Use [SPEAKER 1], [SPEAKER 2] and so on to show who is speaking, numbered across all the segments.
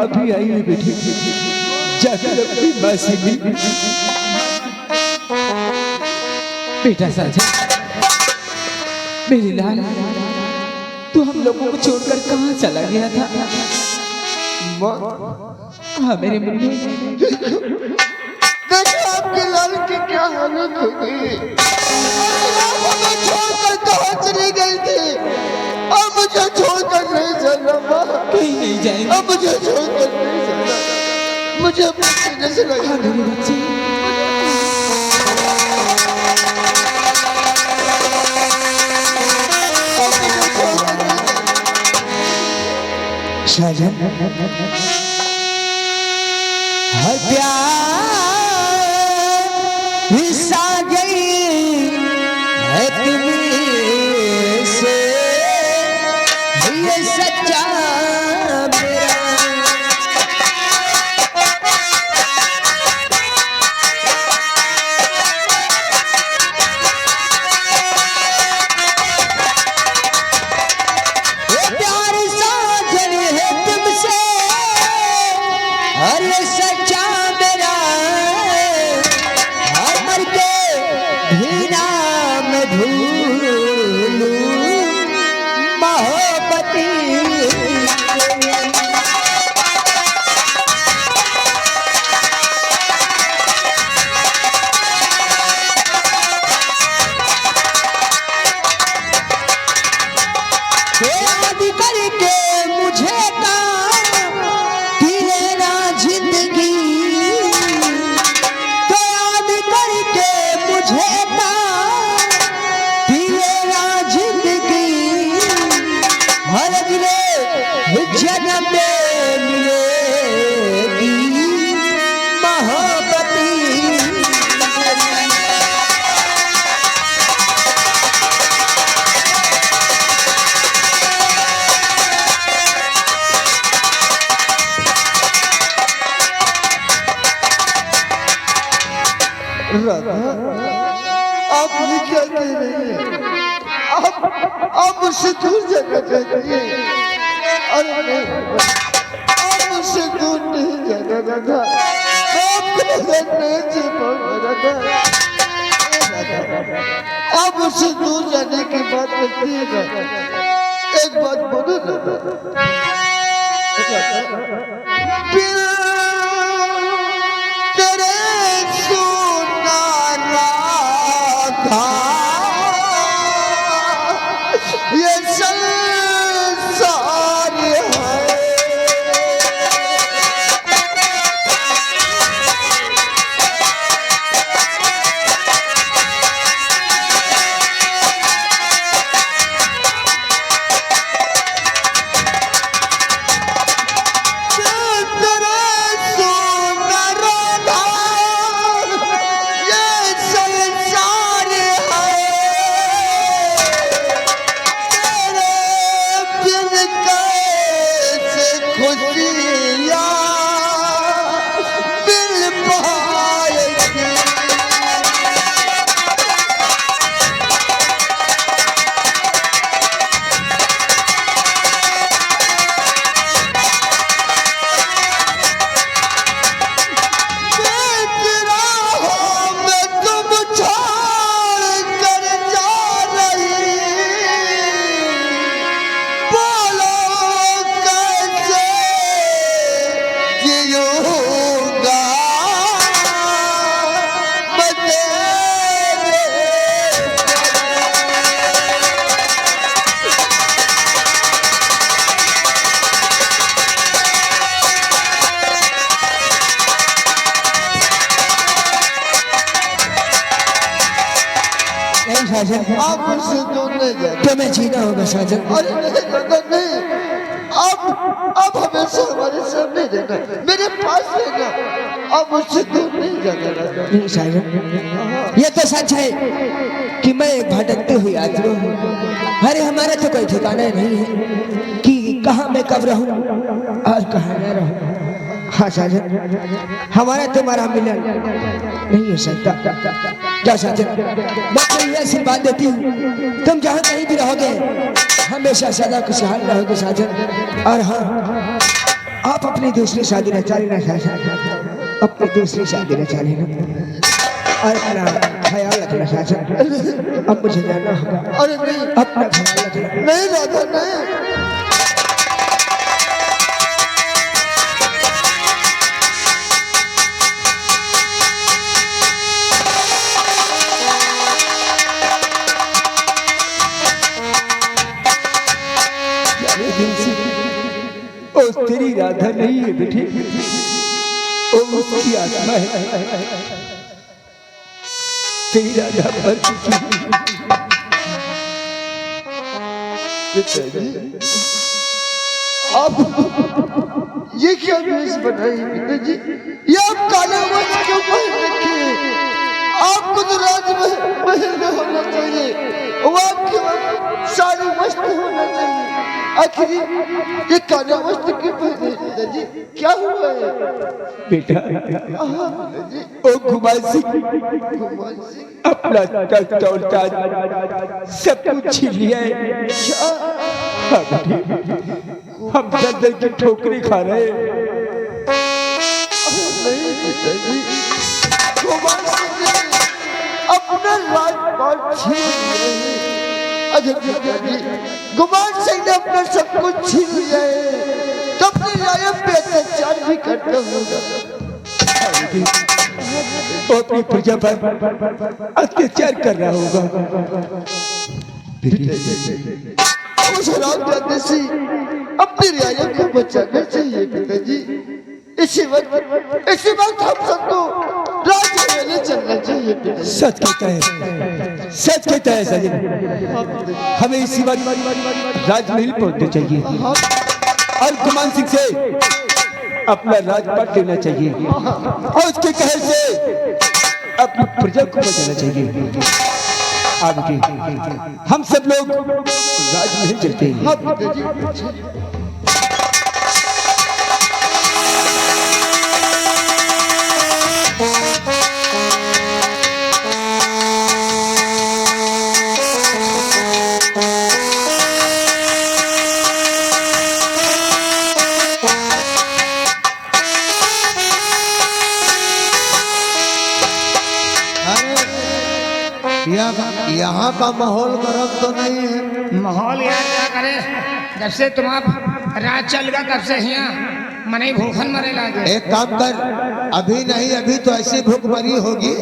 [SPEAKER 1] अभी आई है बेटी, जाकर अपनी माँ से मिल। बेटा साजन, मेरी लाल, तू हम लोगों को छोड़कर कहाँ चला गया था? हाँ मेरे मुन्ने,
[SPEAKER 2] देखिए आपकी लाल की क्या हालत हो गई। हमें छोड़कर कहाँ चली गई थी? अब मुझे छोड़कर नहीं चलना माँ,
[SPEAKER 1] कहीं नहीं जाएंगे।
[SPEAKER 2] अब मुझे छोड़कर नहीं चलना, मुझे अपने सीने से लगा।
[SPEAKER 1] हाँ मेरे बच्चे, साजन हर प्यार हिस्सा गई है तुमसे, ये सच्चा मेरा। ये प्यार साजन है तुमसे, अरे सच्चा मेरा, हर मर के भी नाम भूलूं मोहब्बती। याद करके मुझे तेरा जिंदगी, तो याद करके मुझे तेरा जिंदगी, हर अगले जन्म में मिलेगी मोहब्बती।
[SPEAKER 2] राधा, आप ये क्या कह रही हैं? आप मुझसे दूर जाना चाहती हैं? अरे नहीं, आप मुझसे दूर नहीं जाना राधा, मैं आपको बगैर नहीं जी पाऊंगा राधा। आप मुझसे दूर जाने की बात करती है ना, एक बात बोलो ना राधा, तेरे सुना राधा, ये संसार है।
[SPEAKER 1] साजन,
[SPEAKER 2] आप मुझसे दूर नहीं जाना।
[SPEAKER 1] तुम्हें जीना होगा साजन।
[SPEAKER 2] अरे नहीं दादा नहीं, आप हमेशा हमारे सामने रहना, मेरे पास रहना, आप मुझसे दूर नहीं जाना दादा।
[SPEAKER 1] नहीं साजन, ये तो सच है कि मैं एक भटकती हुई आत्मा हूँ। अरे हमारा तो कोई ठिकाना नहीं है कि कहाँ मैं कब रहूँ और कहाँ न रहूँ। हाँ साजन, हमारा तुम्हारा मिलन नहीं हो सकता। क्या साजन, मैं तुम्हें ये आशीर्वाद देती हूँ, तुम जहाँ कहीं भी रहोगे हमेशा सदा खुशहाल रहोगे साजन। और हाँ, आप अपनी दूसरी शादी रचा लेना शासन, अपनी दूसरी शादी रचा लेना और अपना ख्याल रखना शासन। अब मुझे जाना होगा।
[SPEAKER 2] अरे नहीं,
[SPEAKER 1] अपना ख्याल रखना।
[SPEAKER 2] नहीं राधा नहीं।
[SPEAKER 1] ओ तेरी राधा नहीं है बेटी, ओ उसकी आत्मा है। तेरी राधा मर चुकी है।
[SPEAKER 2] आप ये क्या ड्रेस बनाई पिताजी? ये आप काले वस्त्र क्यों पहन रखे हैं? आपको तो राजमहल में होना चाहिए, वो आपके सारे वस्त्र होना चाहिए। आखिर ये काले वस्त्र क्यों पहने पिताजी? क्या हुआ है
[SPEAKER 1] बेटा? ओ गुमान सिंह अपना तख्त और ताज सब कुछ छीन लिया है। हाँ बेटी, हम दर की ठोकरें खा रहे हैं।
[SPEAKER 2] नहीं पिताजी, गुमान सिंह ने अपना राजपाट छीन लिया है। अरे पिताजी, गुमान सिंह ने अपना सब कुछ छीन लिया है तो अपनी राय पे अत्याचार भी करता होगा।
[SPEAKER 1] वो अपनी प्रजा पर अत्याचार कर रहा होगा।
[SPEAKER 2] उस हरामजादे से अपनी रियाया को बचाना चाहिए पिताजी। इसी वक्त हम सबको राजमहल में चलना चाहिए पिताजी।
[SPEAKER 1] सच कहता है, सच कहता है सजन। हमें इसी वक्त राजमहल पहुंचना चाहिए और गुमान सिंह से अपना राजपाट लेना चाहिए और उसके कहर से अपनी प्रजा को बचाना चाहिए। आगे हम सब लोग राजमहल चलते हैं।
[SPEAKER 2] हाँ पिताजी। यहाँ का माहौल गर्म तो नहीं है।
[SPEAKER 3] माहौल यार क्या करे, जब से तुम आप रात चल गया तब से यहाँ मने भूखन मरे लागे।
[SPEAKER 2] एक काम कर, अभी नहीं अभी तो ऐसी भूख मरी होगी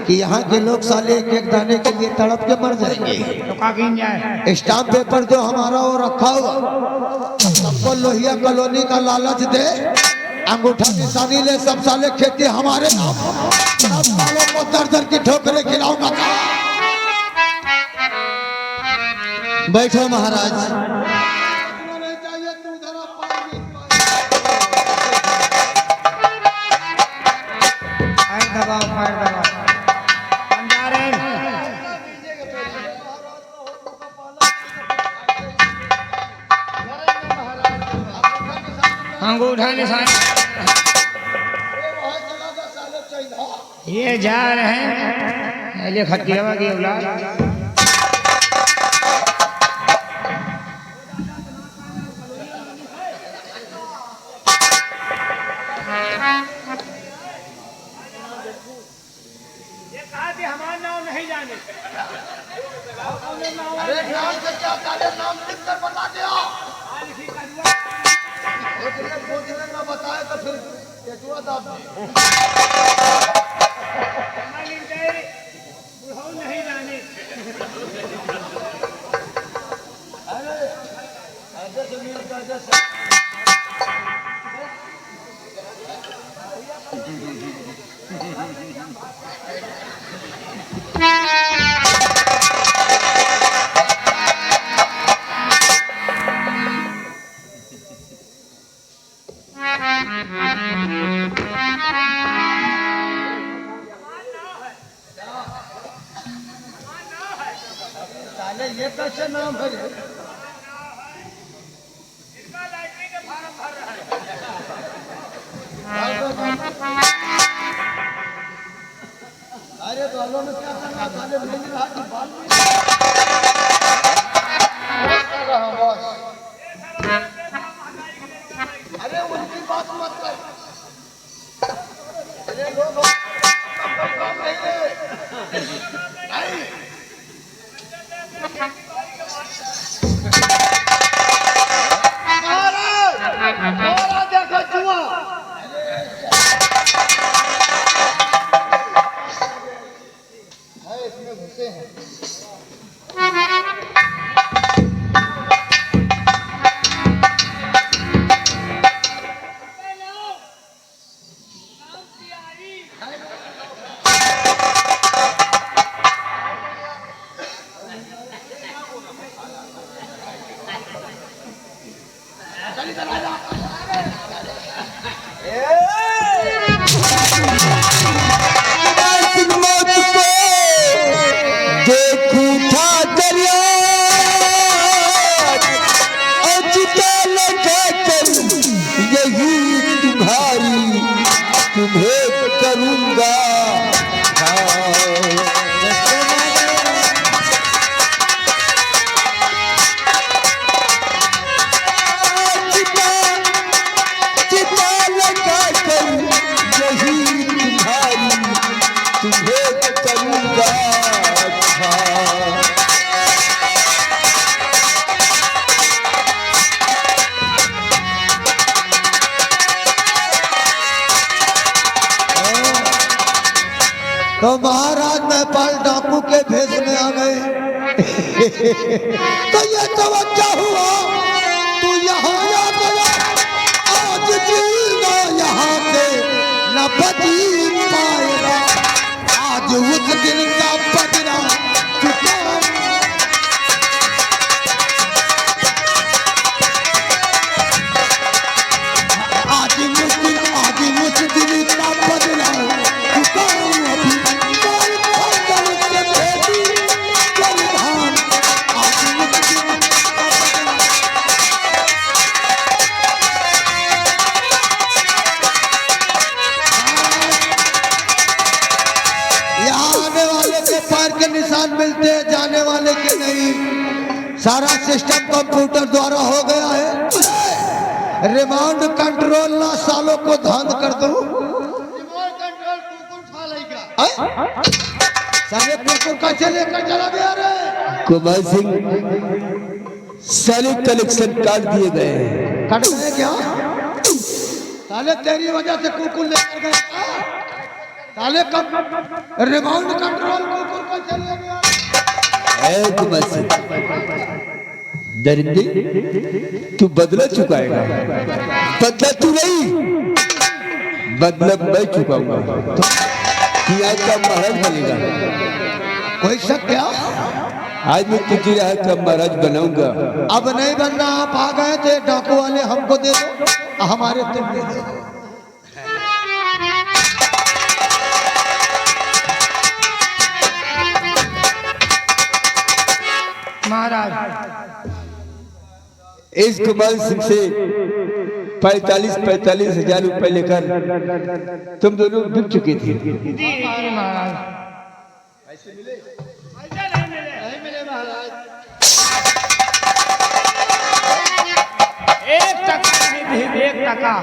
[SPEAKER 2] कि यहाँ के लोग साले एक एक दाने के लिए तड़प के मर जाएंगे।
[SPEAKER 3] तो का गिन जाए।
[SPEAKER 2] स्टाम्प पेपर जो हमारा वो रखा हुआ, सबको लोहिया कॉलोनी का लालच दे, अंगूठा निशानी ले, सब साले खेती हमारे नाम, सब सालों को दर दर की ठोकरें खिलाऊंगा। बैठो महाराज।
[SPEAKER 3] पैर दबाओ, पैर दबाओ। हम जा रहे हैं। अंगूठा निशान ये जा रहे हैं। ये खतियावा की औलाद। हमारा नाम नहीं जाने।
[SPEAKER 2] अरे नाम से क्या साले नाम लिख कर बता दिया। ना बताए तो फिर केचुआ दाब
[SPEAKER 3] नहीं जाने।
[SPEAKER 2] अरे ऐसे दुनिया का जैसे ये कैसे नाम है?
[SPEAKER 3] इसका लॉटरी का फार्म भर रहा है।
[SPEAKER 2] अरे बालों में क्या करना, साले मिल रहा कि बाल कर रहा बॉस। अरे उनके महाराज देखो जुआ इसमें घुसे हैं। तो महाराज नेपाल डाकू के भेष में आ गए। तो ये तवज्जो हुआ तू यहाँ आ गया, आज जीना यहाँ से न बची पाएगा। आज उस दिन का बदला चुका। आज मुश्किल का बदला चुकाऊं अभी। निशान मिलते हैं, जाने वाले के नहीं। सारा सिस्टम कंप्यूटर द्वारा हो गया है। रिमांड कंट्रोल ना सालों को धांध कर दो। सारे कुकुर कैसे लेकर चला गया रे?
[SPEAKER 1] कुमार सिंह सारे कलेक्शन काट दिए गए।
[SPEAKER 2] कट गए क्या? साले तेरी वजह से कुकुर लेकर गए। साले रिमांड कंट्रोल कुकुर को चले गया।
[SPEAKER 1] कुमार सिंह दरिंदे तू बदला चुकाएगा। बदला तू नहीं, बदला मैं चुकाऊंगा। कि आज का महाराज बनेगा।
[SPEAKER 2] कोई शक क्या?
[SPEAKER 1] आज मैं तुझे यहाँ का महाराज बनाऊंगा।
[SPEAKER 2] अब नहीं बनना, आप आ गए थे। डाकू वाले हमको दे दो, हमारे तुम दे दो।
[SPEAKER 3] महाराज
[SPEAKER 1] इस कुमार सिंह से 45 हजार रुपए लेकर तुम दोनों बिक चुके थे।
[SPEAKER 3] जी महाराज।
[SPEAKER 2] पैसे मिले? पैसे नहीं मिले महाराज।
[SPEAKER 3] 1 टका नहीं थे, 1 टका।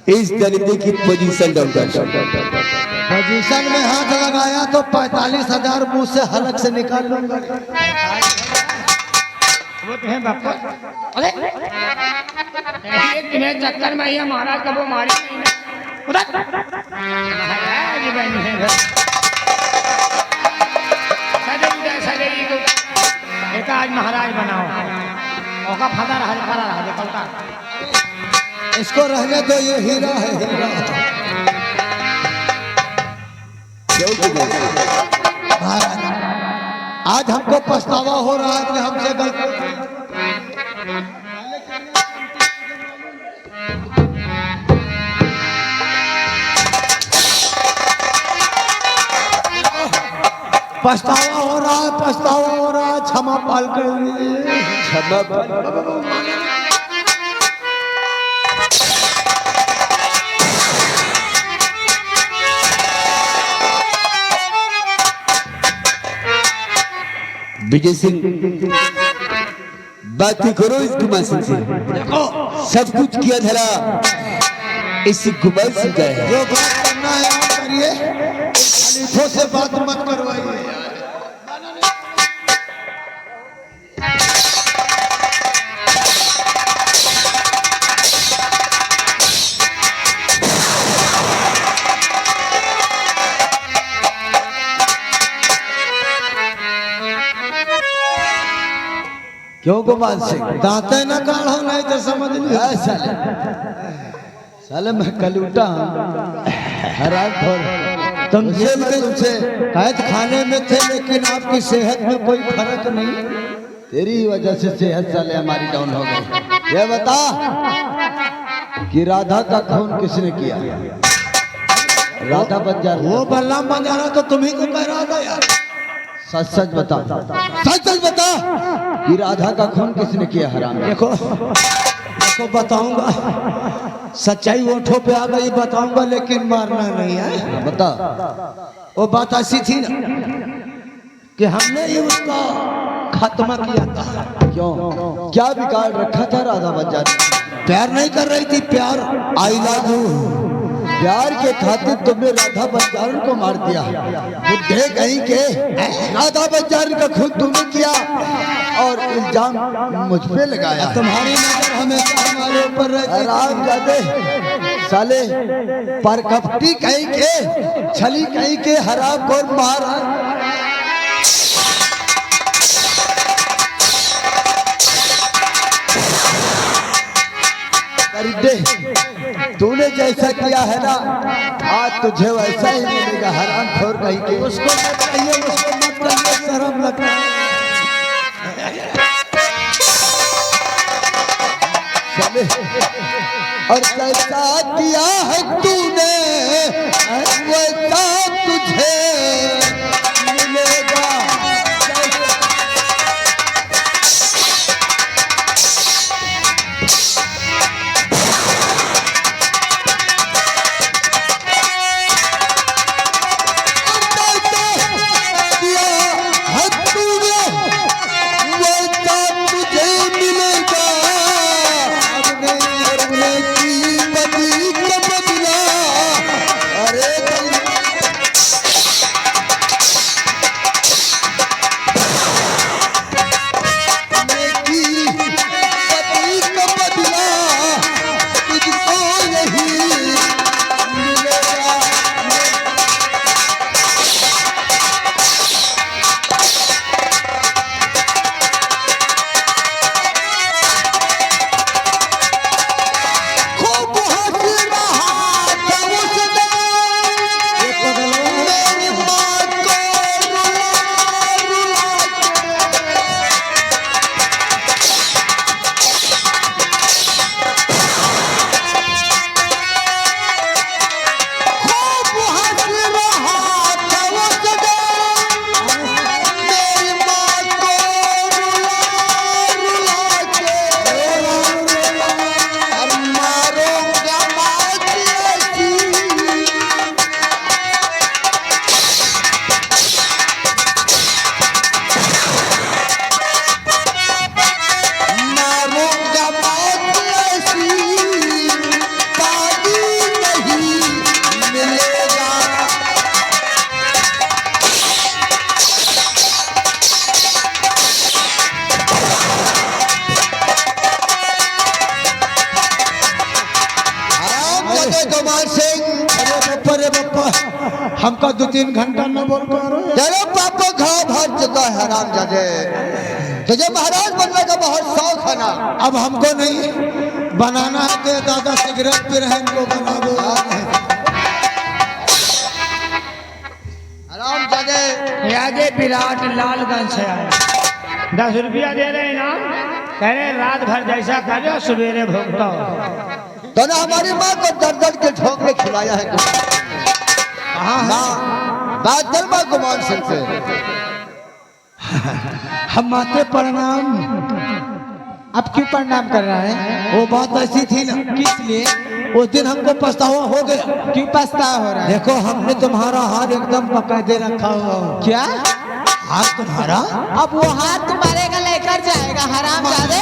[SPEAKER 1] इस दरिंदे की पोजीशन डाउन कर।
[SPEAKER 2] पोजीशन में हाथ लगाया तो 45 हजार मुंह से हलक से निकाल लूंगा।
[SPEAKER 3] वो तो है बापा। अरे एक दिन चक्कर में ये महाराज कब वो मारी उधर महाराज बनी है घर सदैव को एक आज महाराज बनाओ। ओका फदा रहा देखो का।
[SPEAKER 2] इसको रहने दो, ये हीरा है, हीरा। महाराज आज हमको पछतावा हो रहा है कि हमसे गलती। पछतावा हो रहा है, पछतावा हो रहा है। क्षमा पाल कर
[SPEAKER 1] क्षमा पाल। विजय सिंह बात करो इस कुमार सिंह से।
[SPEAKER 2] देखो
[SPEAKER 1] सब कुछ किया धरा इस गुमल से जय है।
[SPEAKER 2] जो बात करना है आप करिए, खलीफों से बात मत करवाइए।
[SPEAKER 1] क्यों गुमान सिंह?
[SPEAKER 2] दांते न काढ़ो नहीं तो समझ नहीं।
[SPEAKER 1] साले साले मैं कलूटा हराम खोर।
[SPEAKER 2] तुम जेल में तुमसे कैद खाने में थे, लेकिन आपकी सेहत में कोई फर्क नहीं।
[SPEAKER 1] तेरी वजह से सेहत साले हमारी डाउन हो गई। ये बता कि राधा का खून किसने किया? राधा बंजार।
[SPEAKER 2] वो बलराम बंजारा तो तुम्ही को कह रहा था यार।
[SPEAKER 1] सच सच बता,
[SPEAKER 2] सच सच बता
[SPEAKER 1] कि राधा का खून किसने किया? हराम।
[SPEAKER 2] देखो देखो बताऊंगा, सच्चाई ओठों पे आ गई बताऊंगा, लेकिन मारना नहीं है।
[SPEAKER 1] बता।
[SPEAKER 2] वो बात ऐसी थी ना कि हमने ही उसका खात्मा किया था।
[SPEAKER 1] क्यों? क्या बिगाड़ रखा था राधा बंजार?
[SPEAKER 2] प्यार नहीं कर रही थी, प्यार आई लव यू।
[SPEAKER 1] प्यार के खातिर तुमने राधा बंजारन को मार दिया। बुढ़े कहीं के राधा बंजारन का खून तुमने किया और इल्जाम मुझ पे लगाया।
[SPEAKER 2] तुम्हारी नजर हमेशा हमारे ऊपर रहती।
[SPEAKER 1] राम जादे साले पर कपटी कहीं के, छली कहीं के, हराम खोर मार। तूने जैसा किया है ना, आज तुझे वैसा ही मिलेगा। हराम खोर कहीं के।
[SPEAKER 2] उसको मत कहिए, उसको मत कहिए, शर्म लगता है।
[SPEAKER 1] चले और जैसा किया है तूने वैसा तुझे मिलेगा।
[SPEAKER 2] हमका 2-3 घंटा न बोल पा रहे।
[SPEAKER 1] तेरे पापा घाव भर चुका है हराम जादे। तुझे महाराज बनने का बहुत शौक है ना?
[SPEAKER 2] अब हमको नहीं बनाना है तो दादा सिगरेट पी रहे, इनको बना दो।
[SPEAKER 1] हराम जादे
[SPEAKER 3] यादे विराट लालगंज से आए, 10 रुपया दे रहे ना, कह रहे रात भर जैसा करे और सवेरे भोगता हो।
[SPEAKER 1] तूने हमारी माँ को दर दर के झोंके खिलाया है। बादल माँ गुमान सिंह से
[SPEAKER 2] हम माते प्रणाम।
[SPEAKER 4] अब क्यों प्रणाम कर रहा है?
[SPEAKER 2] वो बात ऐसी थी ना,
[SPEAKER 4] किस लिए?
[SPEAKER 2] उस दिन हमको पछतावा हो गया।
[SPEAKER 4] क्यों पछतावा हो रहा है?
[SPEAKER 2] देखो हमने तुम्हारा हाथ एकदम पकड़े रखा हुआ।
[SPEAKER 4] क्या
[SPEAKER 2] हाथ तुम्हारा?
[SPEAKER 4] अब वो हाथ तुम्हारे का लेकर जाएगा हराम जादे,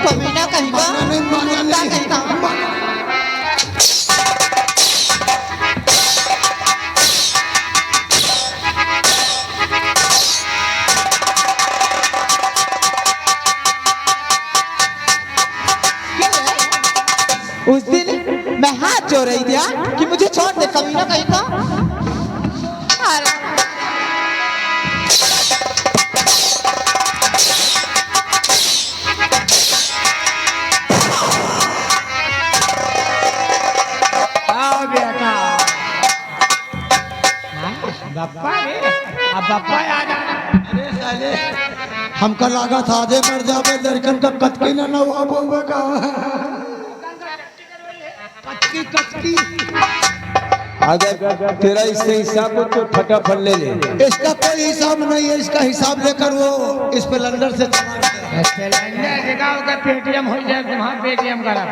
[SPEAKER 4] कमीना कहीं का।
[SPEAKER 2] माना नहीं, माना नहीं।
[SPEAKER 4] कहीं का। क्यों रही दिया कि मुझे छोड़ दे कभी ना कहीं का।
[SPEAKER 3] हाँ बेटा बप्पा रे अब बप्पा याद आ
[SPEAKER 2] हमका लगा था आधे मर जावे लड़कन का कतकी ना हुआ बोबे का
[SPEAKER 3] कचकी कचकी
[SPEAKER 1] अगर तेरा इससे हिसाब हो तो फटाफट ले ले।
[SPEAKER 2] इसका कोई हिसाब नहीं है, इसका हिसाब लेकर वो इस पे लंदन से
[SPEAKER 3] सिलेंडर जगह होगा पेटीएम हो जाए तुम्हारा पेटीएम करा